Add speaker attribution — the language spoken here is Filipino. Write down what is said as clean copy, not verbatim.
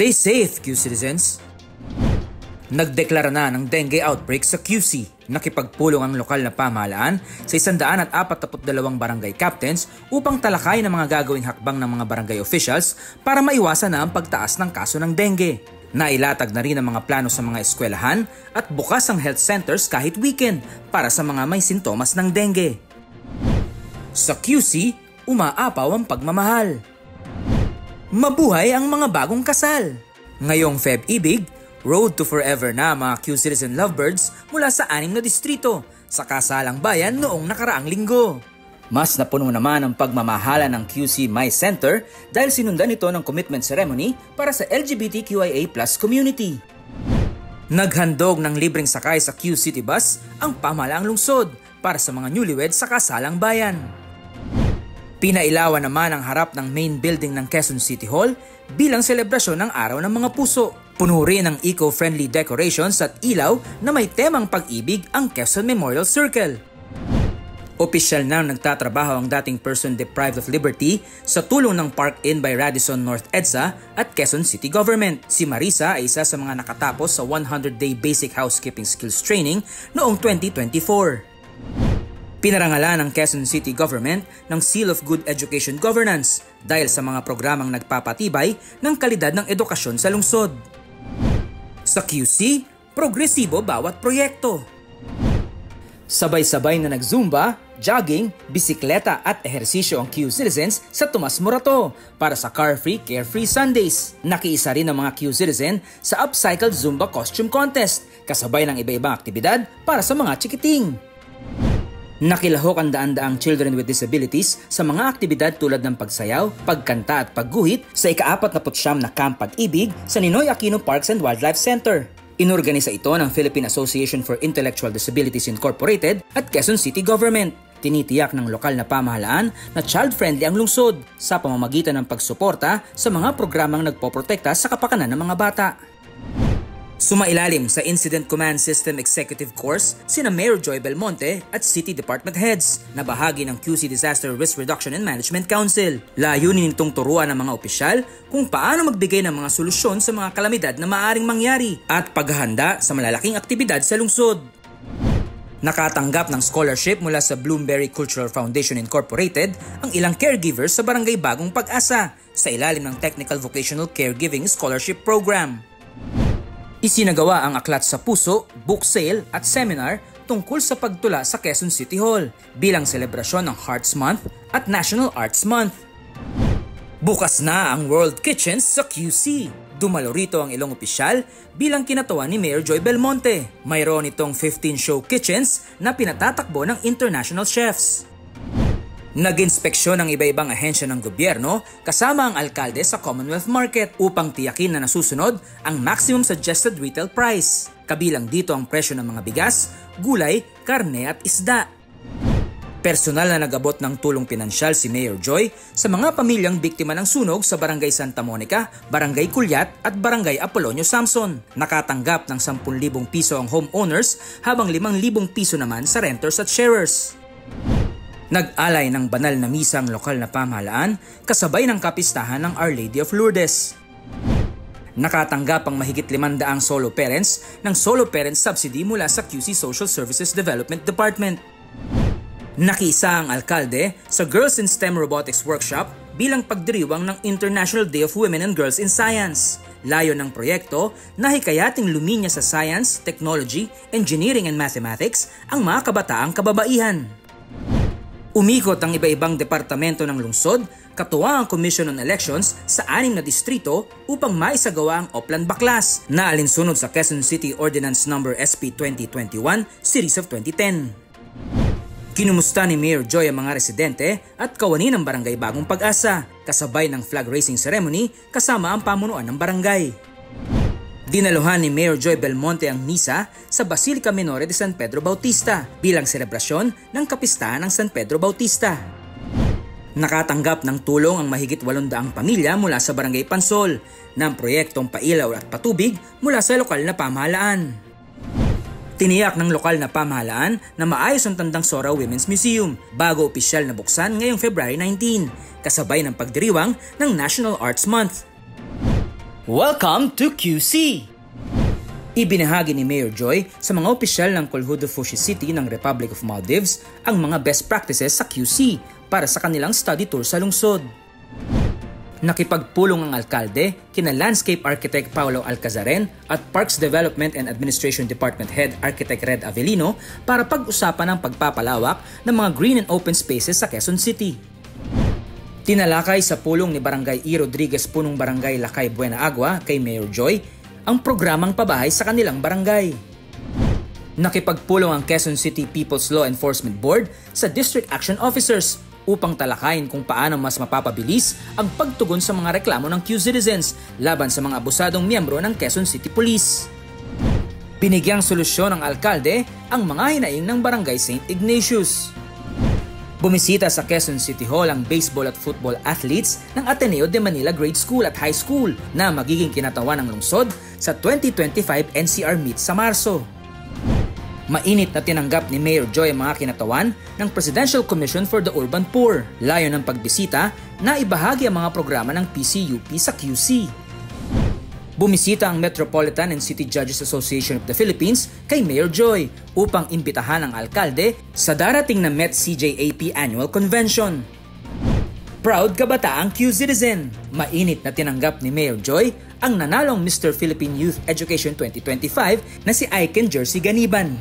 Speaker 1: Stay safe, Q citizens! Nagdeklara na ng dengue outbreak sa QC. Nakipagpulong ang lokal na pamahalaan sa 142 barangay captains upang talakayin ang mga gagawing hakbang ng mga barangay officials para maiwasan na ang pagtaas ng kaso ng dengue. Nailatag na rin ang mga plano sa mga eskwelahan at bukas ang health centers kahit weekend para sa mga may sintomas ng dengue. Sa QC, umaapaw ang pagmamahal. Mabuhay ang mga bagong kasal! Ngayong Feb-Ibig, Road to Forever na mga Q-Citizen lovebirds mula sa 6 na distrito sa kasalang bayan noong nakaraang linggo. Mas napuno naman ang pagmamahala ng QC My Center dahil sinundan ito ng commitment ceremony para sa LGBTQIA+ community. Naghandog ng libreng sakay sa Q City Bus ang pamahalaang lungsod para sa mga newlywed sa kasalang bayan. Pinailawan naman ang harap ng main building ng Quezon City Hall bilang selebrasyon ng Araw ng Mga Puso. Puno rin ng eco-friendly decorations at ilaw na may temang pag-ibig ang Quezon Memorial Circle. Opisyal na nagtatrabaho ang dating person deprived of liberty sa tulong ng Park Inn by Radisson North EDSA at Quezon City Government. Si Marisa ay isa sa mga nakatapos sa 100-day basic housekeeping skills training noong 2024. Pinarangalan ng Quezon City Government ng Seal of Good Education Governance dahil sa mga programang nagpapatibay ng kalidad ng edukasyon sa lungsod. Sa QC, progresibo bawat proyekto. Sabay-sabay na nag-zumba, jogging, bisikleta at ehersisyo ang Q-Citizens sa Tomas Morato para sa Car-Free, Carefree Sundays. Nakiisa rin ang mga Q-Citizen sa Upcycled Zumba Costume Contest kasabay ng iba-ibang aktibidad para sa mga chikiting. Nakilahok ang daan-daang children with disabilities sa mga aktibidad tulad ng pagsayaw, pagkanta at pagguhit sa ika-49 na Camp Pag-ibig sa Ninoy Aquino Parks and Wildlife Center. Inorganisa ito ng Philippine Association for Intellectual Disabilities Incorporated at Quezon City Government. Tinitiyak ng lokal na pamahalaan na child-friendly ang lungsod sa pamamagitan ng pagsuporta sa mga programang nagpoprotekta sa kapakanan ng mga bata. Sumailalim sa Incident Command System Executive Course sina Mayor Joy Belmonte at City Department Heads na bahagi ng QC Disaster Risk Reduction and Management Council. Layunin nitong turuan ng mga opisyal kung paano magbigay ng mga solusyon sa mga kalamidad na maaaring mangyari at paghahanda sa malalaking aktibidad sa lungsod. Nakatanggap ng scholarship mula sa Bloomberry Cultural Foundation Incorporated ang ilang caregivers sa Barangay Bagong Pag-asa sa ilalim ng Technical Vocational Caregiving Scholarship Program. Isinagawa ang Aklat sa Puso, book sale at seminar tungkol sa pagtula sa Quezon City Hall bilang selebrasyon ng Hearts Month at National Arts Month. Bukas na ang World Kitchens sa QC. Dumalo rito ang ilang opisyal bilang kinatawan ni Mayor Joy Belmonte. Mayroon itong 15-show kitchens na pinatatakbo ng international chefs. Nag-inspeksyon ng iba-ibang ahensya ng gobyerno kasama ang alkalde sa Commonwealth Market upang tiyakin na nasusunod ang maximum suggested retail price. Kabilang dito ang presyo ng mga bigas, gulay, karne at isda. Personal na nag-abot ng tulong pinansyal si Mayor Joy sa mga pamilyang biktima ng sunog sa Barangay Santa Monica, Barangay Culyat at Barangay Apolonio Samson. Nakatanggap ng 10,000 piso ang homeowners habang 5,000 piso naman sa renters at sharers. Nag-alay ng banal na misa ang lokal na pamahalaan kasabay ng kapistahan ng Our Lady of Lourdes. Nakatanggap ang mahigit 500 solo parents ng Solo Parent Subsidy mula sa QC Social Services Development Department. Nakiisa ang alkalde sa Girls in STEM Robotics Workshop bilang pagdiriwang ng International Day of Women and Girls in Science. Layo ng proyekto na hikayating luminya sa science, technology, engineering and mathematics ang mga kabataang kababaihan. Umikot ang iba-ibang departamento ng lungsod, katuwang ang Commission on Elections sa 6 na distrito upang maisagawa ang Oplan Baklas na alinsunod sa Quezon City Ordinance No. SP 2021 Series of 2010. Kinumusta ni Mayor Joy ang mga residente at kawani ng Barangay Bagong Pag-asa kasabay ng flag raising ceremony kasama ang pamunuan ng barangay. Dinaluhan ni Mayor Joy Belmonte ang misa sa Basilica Minore de San Pedro Bautista bilang selebrasyon ng kapistahan ng San Pedro Bautista. Nakatanggap ng tulong ang mahigit 800 pamilya mula sa Barangay Pansol ng proyektong pailaw at patubig mula sa lokal na pamahalaan. Tiniyak ng lokal na pamahalaan na maayos ang Tandang Sora Women's Museum bago opisyal na buksan ngayong February 19, kasabay ng pagdiriwang ng National Arts Month. Welcome to QC! Ibinahagi ni Mayor Joy sa mga opisyal ng Kolhudo Fushi City ng Republic of Maldives ang mga best practices sa QC para sa kanilang study tour sa lungsod. Nakipagpulong ang alkalde kina Landscape Architect Paulo Alcazaren at Parks Development and Administration Department Head Architect Red Avelino para pag-usapan ang pagpapalawak ng mga green and open spaces sa Quezon City. Tinalakay sa pulong ni Barangay E. Rodriguez Punong Barangay Lakay Buena Agua kay Mayor Joy ang programang pabahay sa kanilang barangay. Nakipagpulong ang Quezon City People's Law Enforcement Board sa District Action Officers upang talakayin kung paano mas mapapabilis ang pagtugon sa mga reklamo ng Q-Citizens laban sa mga abusadong miyembro ng Quezon City Police. Binigyang solusyon ng alkalde ang mga hinaing ng Barangay St. Ignatius. Bumisita sa Quezon City Hall ang baseball at football athletes ng Ateneo de Manila Grade School at High School na magiging kinatawan ng lungsod sa 2025 NCR Meet sa Marso. Mainit na tinanggap ni Mayor Joy ang mga kinatawan ng Presidential Commission for the Urban Poor. Layo ng pagbisita na ibahagi ang mga programa ng PCUP sa QC. Bumisita ang Metropolitan and City Judges Association of the Philippines kay Mayor Joy upang imbitahan ang alkalde sa darating na MET-CJAP Annual Convention. Proud kabataang Q-Citizen! Mainit na tinanggap ni Mayor Joy ang nanalong Mr. Philippine Youth Education 2025 na si Aiken Jersey Ganiban.